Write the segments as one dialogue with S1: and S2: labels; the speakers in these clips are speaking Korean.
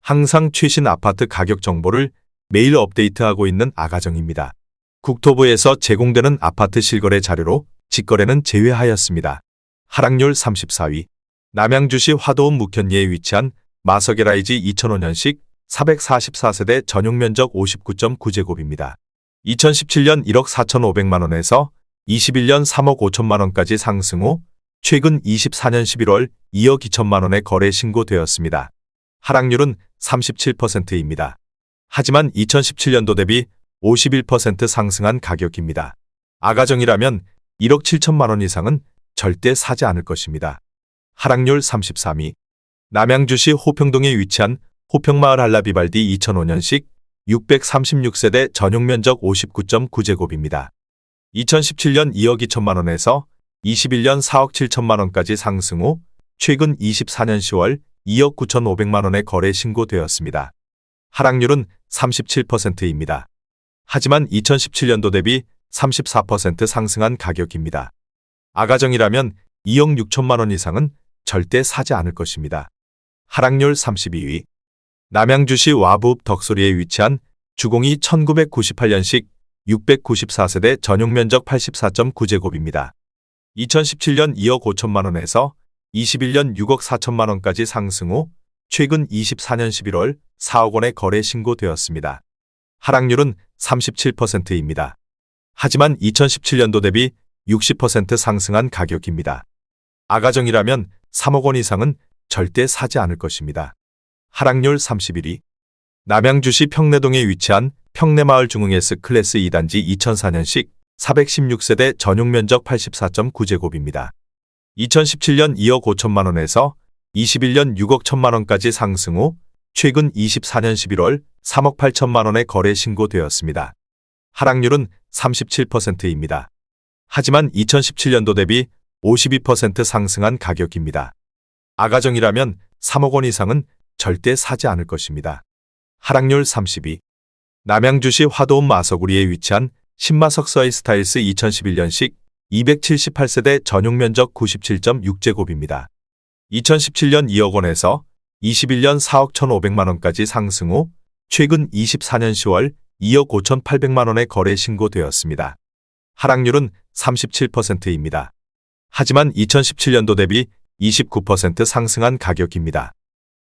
S1: 항상 최신 아파트 가격 정보를 매일 업데이트하고 있는 아가정입니다. 국토부에서 제공되는 아파트 실거래 자료로 직거래는 제외하였습니다. 하락률 34위. 남양주시 화도읍 묵현리에 위치한 마석의 라이지 2005년식 444세대 전용면적 59.9제곱입니다. 2017년 1억 4,500만원에서 21년 3억 5천만원까지 상승 후 최근 24년 11월 2억 2천만원에 거래 신고되었습니다. 하락률은 37%입니다. 하지만 2017년도 대비 51% 상승한 가격입니다. 아가정이라면 1억 7천만원 이상은 절대 사지 않을 것입니다. 하락률 33위. 남양주시 호평동에 위치한 호평마을 할라비발디 2005년식 636세대 전용면적 59.9제곱입니다. 2017년 2억 2천만원에서 21년 4억 7천만원까지 상승 후 최근 24년 10월 2억 9,500만원에 거래 신고되었습니다. 하락률은 37%입니다. 하지만 2017년도 대비 34% 상승한 가격입니다. 아가정이라면 2억 6천만원 이상은 절대 사지 않을 것입니다. 하락률 32위. 남양주시 와부읍 덕소리에 위치한 주공이 1998년식 694세대 전용면적 84.9제곱입니다. 2017년 2억 5천만원에서 21년 6억 4천만원까지 상승 후 최근 24년 11월 4억 원에 거래 신고되었습니다. 하락률은 37%입니다. 하지만 2017년도 대비 60% 상승한 가격입니다. 아가정이라면 3억 원 이상은 절대 사지 않을 것입니다. 하락률 31위. 남양주시 평내동에 위치한 평내마을 중흥 S클래스 2단지 2004년식 416세대 전용면적 84.9제곱입니다. 2017년 2억 5천만원에서 21년 6억 1천만원까지 상승 후 최근 24년 11월 3억 8천만원에 거래 신고되었습니다. 하락률은 37%입니다. 하지만 2017년도 대비 52% 상승한 가격입니다. 아가정이라면 3억 원 이상은 절대 사지 않을 것입니다. 하락률 32. 남양주시 화도읍 마석우리에 위치한 신마석 서이스타일스 2011년식 278세대 전용면적 97.6제곱입니다. 2017년 2억 원에서 21년 4억 1,500만원까지 상승 후 최근 24년 10월 2억 5,800만원에 거래 신고되었습니다. 하락률은 37%입니다. 하지만 2017년도 대비 29% 상승한 가격입니다.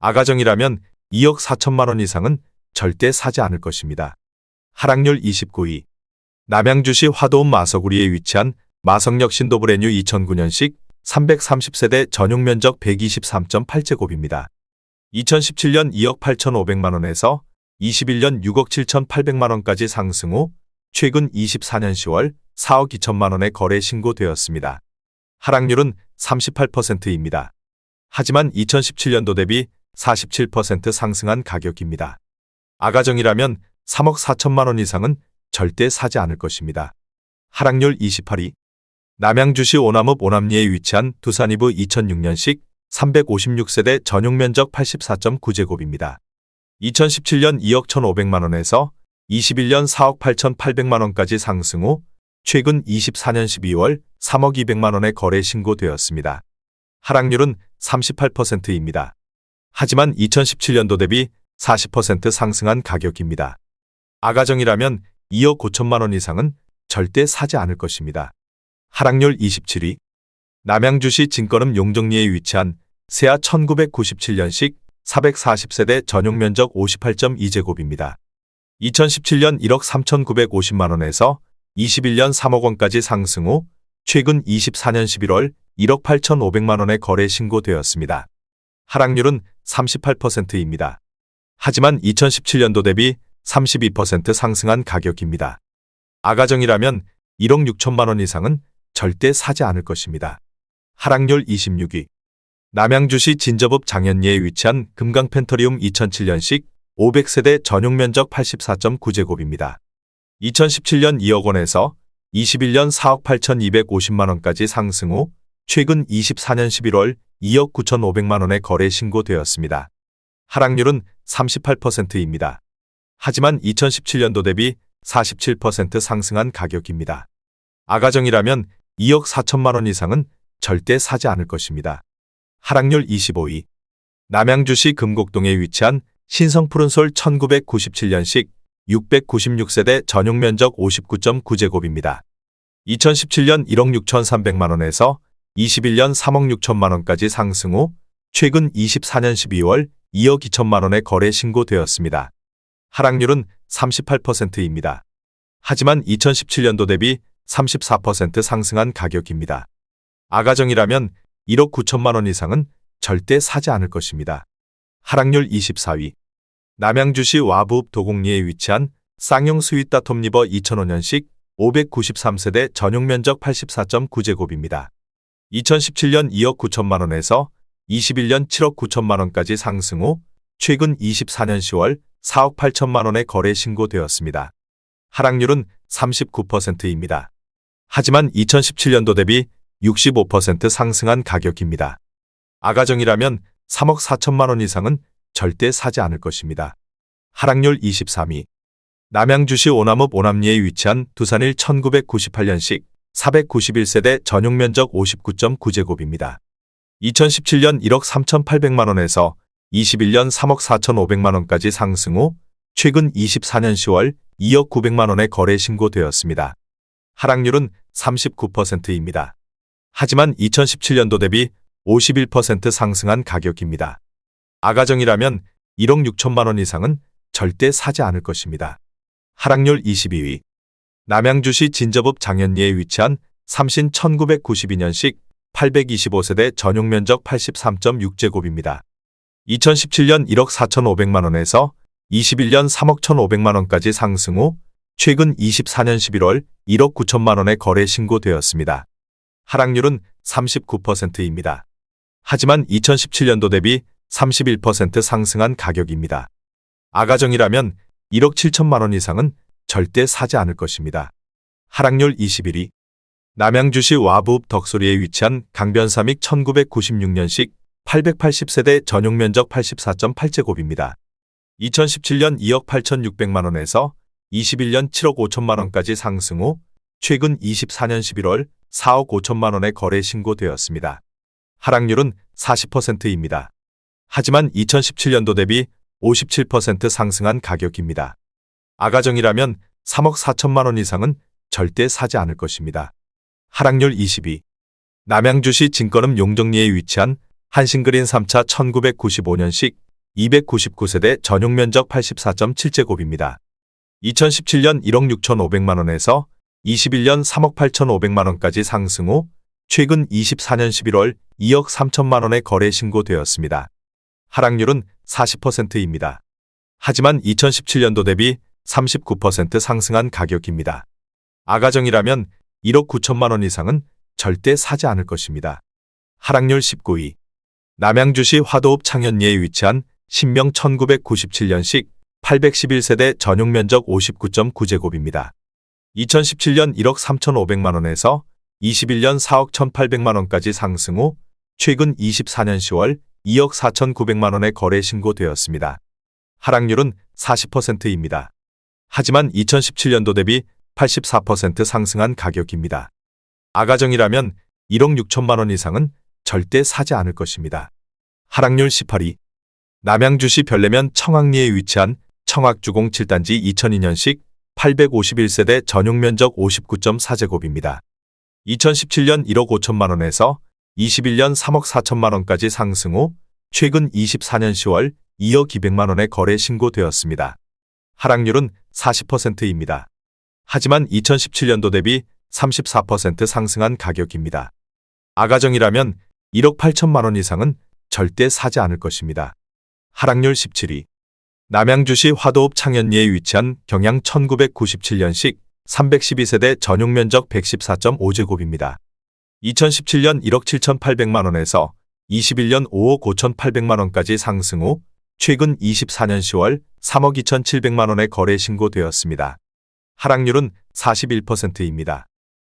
S1: 아가정이라면 2억 4천만원 이상은 절대 사지 않을 것입니다. 하락률 29위. 남양주시 화도읍 마석우리에 위치한 마석역 신도브레뉴 2009년식 330세대 전용면적 123.8제곱입니다. 2017년 2억 8,500만원에서 21년 6억 7,800만원까지 상승 후 최근 24년 10월 4억 2천만원에 거래 신고되었습니다. 하락률은 38%입니다. 하지만 2017년도 대비 47% 상승한 가격입니다. 아가정이라면 3억 4천만원 이상은 절대 사지 않을 것입니다. 하락률 28위. 남양주시 오남읍 오남리에 위치한 두산이브 2006년식 356세대 전용면적 84.9제곱입니다. 2017년 2억 1,500만원에서 21년 4억 8,800만원까지 상승 후 최근 24년 12월 3억 200만원에 거래 신고되었습니다. 하락률은 38%입니다. 하지만 2017년도 대비 40% 상승한 가격입니다. 아가정이라면 2억 5천만원 이상은 절대 사지 않을 것입니다. 하락률 27위. 남양주시 진건읍 용정리에 위치한 세아 1997년식 440세대 전용면적 58.2제곱입니다. 2017년 1억 3,950만원에서 21년 3억 원까지 상승 후 최근 24년 11월 1억 8,500만원에 거래 신고되었습니다. 하락률은 38%입니다. 하지만 2017년도 대비 32% 상승한 가격입니다. 아가정이라면 1억 6천만원 이상은 절대 사지 않을 것입니다. 하락률 26위. 남양주시 진접읍 장현리에 위치한 금강펜터리움 2007년식 500세대 전용면적 84.9제곱입니다. 2017년 2억 원에서 21년 4억 8,250만원까지 상승 후 최근 24년 11월 2억 9,500만원에 거래 신고되었습니다. 하락률은 38%입니다. 하지만 2017년도 대비 47% 상승한 가격입니다. 아가정이라면 2억 4천만원 이상은 절대 사지 않을 것입니다. 하락률 25위. 남양주시 금곡동에 위치한 신성 푸른솔 1997년식 696세대 전용 면적 59.9제곱입니다. 2017년 1억 6,300만원에서 21년 3억 6천만원까지 상승 후 최근 24년 12월 2억 2천만원에 거래 신고되었습니다. 하락률은 38%입니다. 하지만 2017년도 대비 34% 상승한 가격입니다. 아가정이라면 1억 9천만원 이상은 절대 사지 않을 것입니다. 하락률 24위. 남양주시 와부읍 도곡리에 위치한 쌍용 스윗다 톱리버 2005년식 593세대 전용 면적 84.9제곱입니다. 2017년 2억 9천만원에서 21년 7억 9천만원까지 상승 후 최근 24년 10월 4억 8천만원에 거래 신고되었습니다. 하락률은 39%입니다. 하지만 2017년도 대비 65% 상승한 가격입니다. 아가정이라면 3억 4천만원 이상은 절대 사지 않을 것입니다. 하락률 23위. 남양주시 오남읍 오남리에 위치한 두산일 1998년식 491세대 전용 면적 59.9제곱입니다. 2017년 1억 3,800만원에서 21년 3억 4,500만원까지 상승 후 최근 24년 10월 2억 900만원에 거래 신고되었습니다. 하락률은 39%입니다. 하지만 2017년도 대비 51% 상승한 가격입니다. 아가정이라면 1억 6천만원 이상은 절대 사지 않을 것입니다. 하락률 22위. 남양주시 진접읍 장현리에 위치한 삼신 1992년식 825세대 전용 면적 83.6제곱입니다. 2017년 1억 4,500만원에서 21년 3억 1,500만원까지 상승 후 최근 24년 11월 1억 9천만원에 거래 신고되었습니다. 하락률은 39%입니다. 하지만 2017년도 대비 31% 상승한 가격입니다. 아가정이라면 1억 7천만원 이상은 절대 사지 않을 것입니다. 하락률 21위. 남양주시 와부읍 덕소리에 위치한 강변삼익 1996년식 880세대 전용 면적 84.8제곱입니다. 2017년 2억 8,600만원에서 21년 7억 5천만원까지 상승 후 최근 24년 11월 4억 5천만원에 거래 신고되었습니다. 하락률은 40%입니다. 하지만 2017년도 대비 57% 상승한 가격입니다. 아가정이라면 3억 4천만원 이상은 절대 사지 않을 것입니다. 하락률 22. 남양주시 진건읍 용정리에 위치한 한신그린 3차 1995년식 299세대 전용 면적 84.7제곱입니다. 2017년 1억 6,500만원에서 21년 3억 8,500만원까지 상승 후 최근 24년 11월 2억 3천만원에 거래 신고되었습니다. 하락률은 40%입니다. 하지만 2017년도 대비 39% 상승한 가격입니다. 아가정이라면 1억 9천만원 이상은 절대 사지 않을 것입니다. 하락률 19위. 남양주시 화도읍 창현리에 위치한 신명 1997년식 811세대 전용 면적 59.9제곱입니다. 2017년 1억 3,500만원에서 21년 4억 1,800만원까지 상승 후 최근 24년 10월 2억 4,900만원에 거래 신고되었습니다. 하락률은 40%입니다. 하지만 2017년도 대비 84% 상승한 가격입니다. 아가정이라면 1억 6천만원 이상은 절대 사지 않을 것입니다. 하락률 18위. 남양주시 별내면 청학리에 위치한 청학주공 7단지 2002년식 851세대 전용 면적 59.4제곱입니다. 2017년 1억 5천만원에서 21년 3억 4천만원까지 상승 후 최근 24년 10월 2억 200만원에 거래 신고되었습니다. 하락률은 40%입니다. 하지만 2017년도 대비 34% 상승한 가격입니다. 아가정이라면 1억 8천만원 이상은 절대 사지 않을 것입니다. 하락률 17위. 남양주시 화도읍 창현리에 위치한 경양 1997년식 312세대 전용 면적 114.5제곱입니다. 2017년 1억 7,800만원에서 21년 5억 5,800만원까지 상승 후 최근 24년 10월 3억 2,700만원에 거래 신고되었습니다. 하락률은 41%입니다.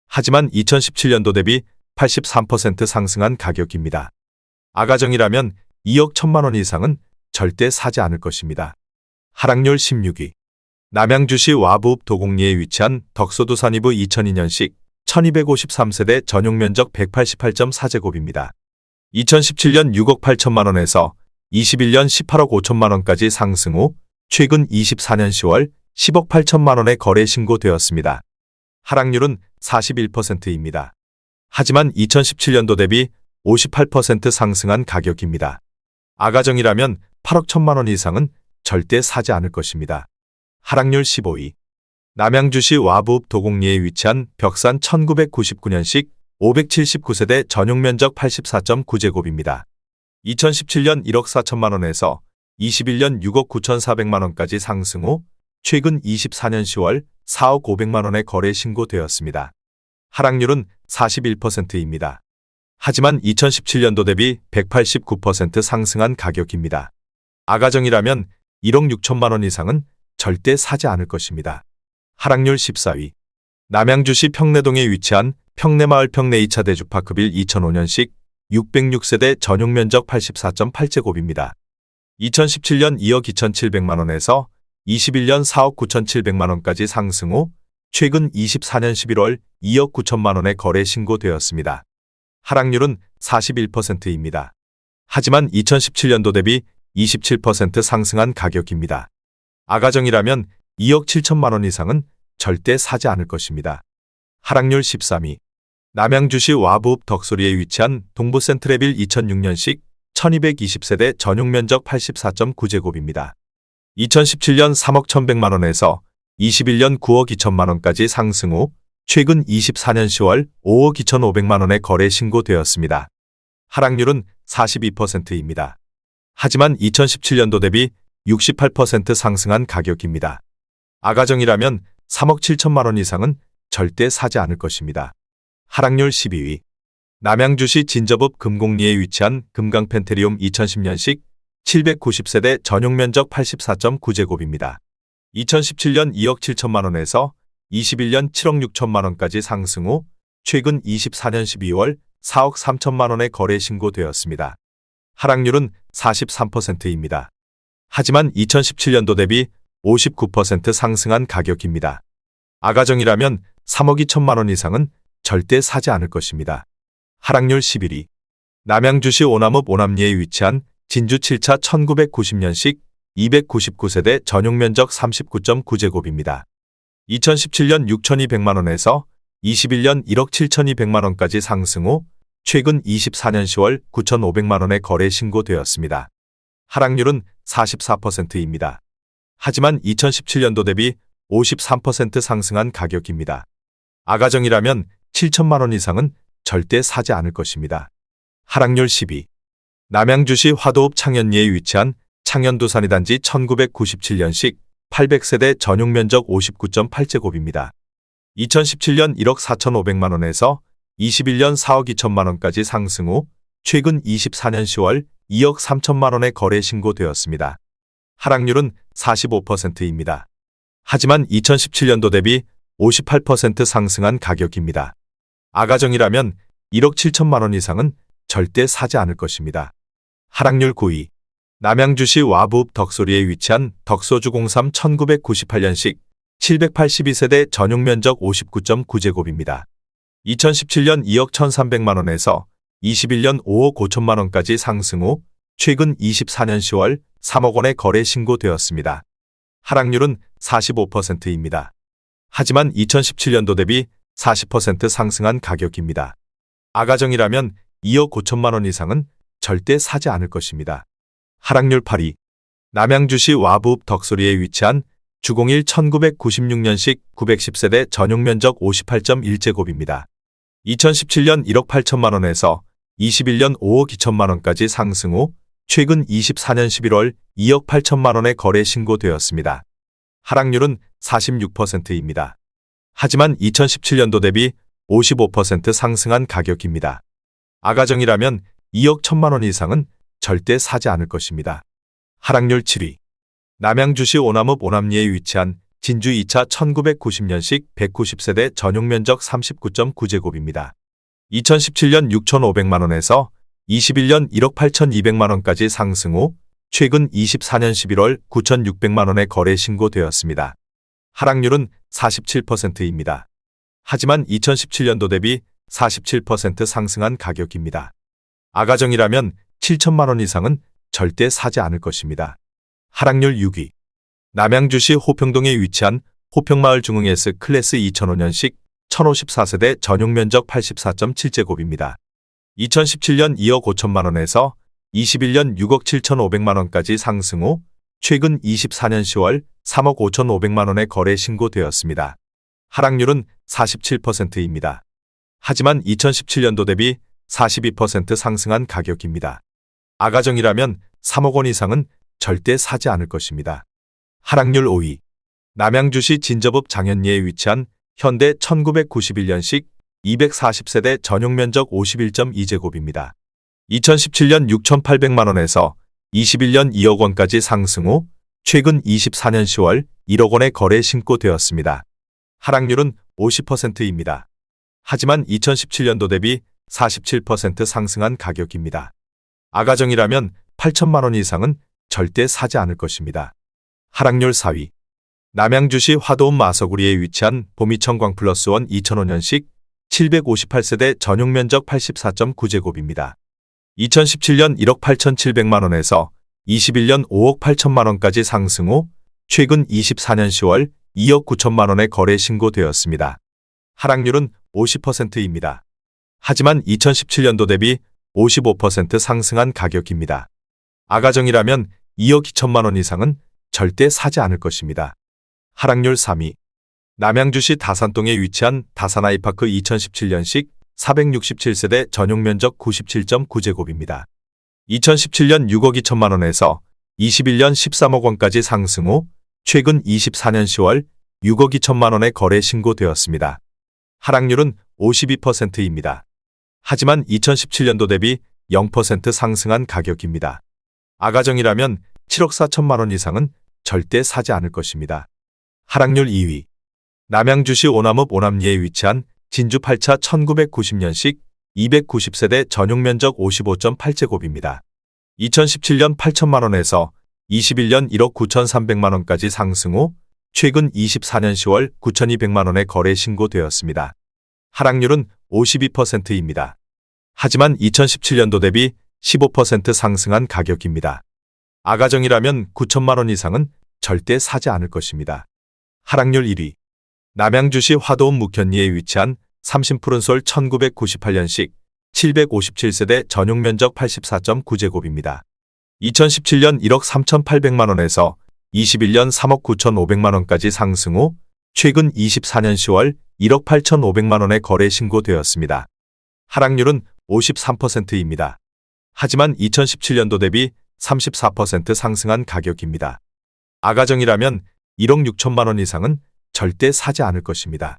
S1: 하지만 2017년도 대비 83% 상승한 가격입니다. 아가정이라면 2억 1천만원 이상은 절대 사지 않을 것입니다. 하락률 16위. 남양주시 와부읍 도곡리에 위치한 덕소두산이브 2002년식 1253세대 전용 면적 188.4제곱입니다. 2017년 6억 8천만원에서 21년 18억 5천만 원까지 상승 후 최근 24년 10월 10억 8천만 원에 거래 신고되었습니다. 하락률은 41%입니다. 하지만 2017년도 대비 58% 상승한 가격입니다. 아가정이라면 8억 1천만 원 이상은 절대 사지 않을 것입니다. 하락률 15위. 남양주시 와부읍 도곡리에 위치한 벽산 1999년식 579세대 전용면적 84.9제곱입니다. 2017년 1억 4천만 원에서 21년 6억 9,400만 원까지 상승 후 최근 24년 10월 4억 500만 원에 거래 신고되었습니다. 하락률은 41%입니다. 하지만 2017년도 대비 189% 상승한 가격입니다. 아가정이라면 1억 6천만 원 이상은 절대 사지 않을 것입니다. 하락률 14위. 남양주시 평내동에 위치한 평내마을 평내 2차 대주파크빌 2005년식 606세대 전용면적 84.8제곱입니다. 2017년 2억 2,700만 원에서 21년 4억 9,700만 원까지 상승 후 최근 24년 11월 2억 9천만 원에 거래 신고되었습니다. 하락률은 41%입니다. 하지만 2017년도 대비 27% 상승한 가격입니다. 아가정이라면 2억 7천만 원 이상은 절대 사지 않을 것입니다. 하락률 13위. 남양주시 와부읍 덕소리에 위치한 동부센트레빌 2006년식 1220세대 전용면적 84.9제곱입니다. 2017년 3억 1,100만 원에서 21년 9억 2천만 원까지 상승 후 최근 24년 10월 5억 2,500만 원에 거래 신고되었습니다. 하락률은 42%입니다. 하지만 2017년도 대비 68% 상승한 가격입니다. 아가정이라면 3억 7천만 원 이상은 절대 사지 않을 것입니다. 하락률 12위. 남양주시 진접읍 금곡리에 위치한 금강펜테리움 2010년식 790세대 전용면적 84.9제곱입니다. 2017년 2억 7천만 원에서 21년 7억 6천만 원까지 상승 후 최근 24년 12월 4억 3천만 원에 거래 신고되었습니다. 하락률은 43%입니다. 하지만 2017년도 대비 59% 상승한 가격입니다. 아가정이라면 3억 2천만 원 이상은 절대 사지 않을 것입니다. 하락률 11위. 남양주시 오남읍 오남리에 위치한 진주 7차 1990년식 299세대 전용면적 39.9제곱입니다. 2017년 6,200만 원에서 21년 1억 7,200만 원까지 상승 후 최근 24년 10월 9,500만 원에 거래 신고되었습니다. 하락률은 44%입니다. 하지만 2017년도 대비 53% 상승한 가격입니다. 아가정이라면 7천만 원 이상은 절대 사지 않을 것입니다. 하락률 10위. 남양주시 화도읍 창현리에 위치한 창현도산이단지 1997년식 800세대 전용면적 59.8제곱입니다. 2017년 1억 4,500만 원에서 21년 4억 2천만 원까지 상승 후 최근 24년 10월 2억 3천만 원에 거래 신고되었습니다. 하락률은 45%입니다. 하지만 2017년도 대비 58% 상승한 가격입니다. 아가정이라면 1억 7천만 원 이상은 절대 사지 않을 것입니다. 하락률 9위. 남양주시 와부읍 덕소리에 위치한 덕소주 03 1998년식 782세대 전용면적 59.9제곱입니다. 2017년 2억 1,300만 원에서 21년 5억 5천만 원까지 상승 후 최근 24년 10월 3억 원에 거래 신고되었습니다. 하락률은 45%입니다. 하지만 2017년도 대비 40% 상승한 가격입니다. 아가정이라면 2억 5천만 원 이상은 절대 사지 않을 것입니다. 하락률 8위. 남양주시 와부읍 덕소리에 위치한 주공일 1996년식 910세대 전용면적 58.1제곱입니다. 2017년 1억 8천만 원에서 21년 5억 2천만 원까지 상승 후 최근 24년 11월 2억 8천만 원에 거래 신고되었습니다. 하락률은 46%입니다. 하지만 2017년도 대비 55% 상승한 가격입니다. 아가정이라면 2억 1천만 원 이상은 절대 사지 않을 것입니다. 하락률 7위. 남양주시 오남읍 오남리에 위치한 진주 2차 1990년식 190세대 전용면적 39.9제곱입니다. 2017년 6,500만 원에서 21년 1억 8,200만 원까지 상승 후 최근 24년 11월 9,600만 원에 거래 신고되었습니다. 하락률은 47%입니다. 하지만 2017년도 대비 47% 상승한 가격입니다. 아가정이라면 7천만 원 이상은 절대 사지 않을 것입니다. 하락률 6위. 남양주시 호평동에 위치한 호평마을 중흥S 클래스 2005년식 1054세대 전용 면적 84.7제곱입니다. 2017년 2억 5천만 원에서 21년 6억 7천5백만 원까지 상승 후 최근 24년 10월 3억 5천5백만 원에 거래 신고되었습니다. 하락률은 47%입니다. 하지만 2017년도 대비 42% 상승한 가격입니다. 아가정이라면 3억 원 이상은 절대 사지 않을 것입니다. 하락률 5위. 남양주시 진저읍 장현리에 위치한 현대 1991년식 240세대 전용 면적 51.2제곱입니다. 2017년 6,800만 원에서 21년 2억 원까지 상승 후 최근 24년 10월 1억 원에 거래 신고되었습니다. 하락률은 50%입니다. 하지만 2017년도 대비 47% 상승한 가격입니다. 아가정이라면 8천만 원 이상은 절대 사지 않을 것입니다. 하락률 4위. 남양주시 화도읍 마서구리에 위치한 보미천 광플러스원 2005년식 758세대 전용 면적 84.9제곱입니다. 2017년 1억 8,700만 원에서 21년 5억 8천만 원까지 상승 후 최근 24년 10월 2억 9천만 원에 거래 신고되었습니다. 하락률은 50%입니다. 하지만 2017년도 대비 55% 상승한 가격입니다. 아가정이라면 2억 2천만 원 이상은 절대 사지 않을 것입니다. 하락률 3위. 남양주시 다산동에 위치한 다산아이파크 2017년식 467세대 전용 면적 97.9제곱입니다. 2017년 6억 2천만 원에서 21년 13억 원까지 상승 후 최근 24년 10월 6억 2천만 원에 거래 신고되었습니다. 하락률은 52%입니다. 하지만 2017년도 대비 0% 상승한 가격입니다. 아가정이라면 7억 4천만 원 이상은 절대 사지 않을 것입니다. 하락률 2위. 남양주시 오남읍 오남리에 위치한 진주 8차 1990년식 290세대 전용 면적 55.8제곱입니다. 2017년 8천만 원에서 21년 1억 9천3백만 원까지 상승 후 최근 24년 10월 9,200만 원에 거래 신고되었습니다. 하락률은 52%입니다. 하지만 2017년도 대비 15% 상승한 가격입니다. 아가정이라면 9천만 원 이상은 절대 사지 않을 것입니다. 하락률 1위. 남양주시 화도읍 묵현리에 위치한 삼신푸른솔 1998년식 757세대 전용 면적 84.9제곱입니다. 2017년 1억 3,800만 원에서 21년 3억 9천5백만 원까지 상승 후 최근 24년 10월 1억 8천5백만 원에 거래 신고되었습니다. 하락률은 53%입니다. 하지만 2017년도 대비 34% 상승한 가격입니다. 아가정이라면 1억 6천만 원 이상은 절대 사지 않을 것입니다.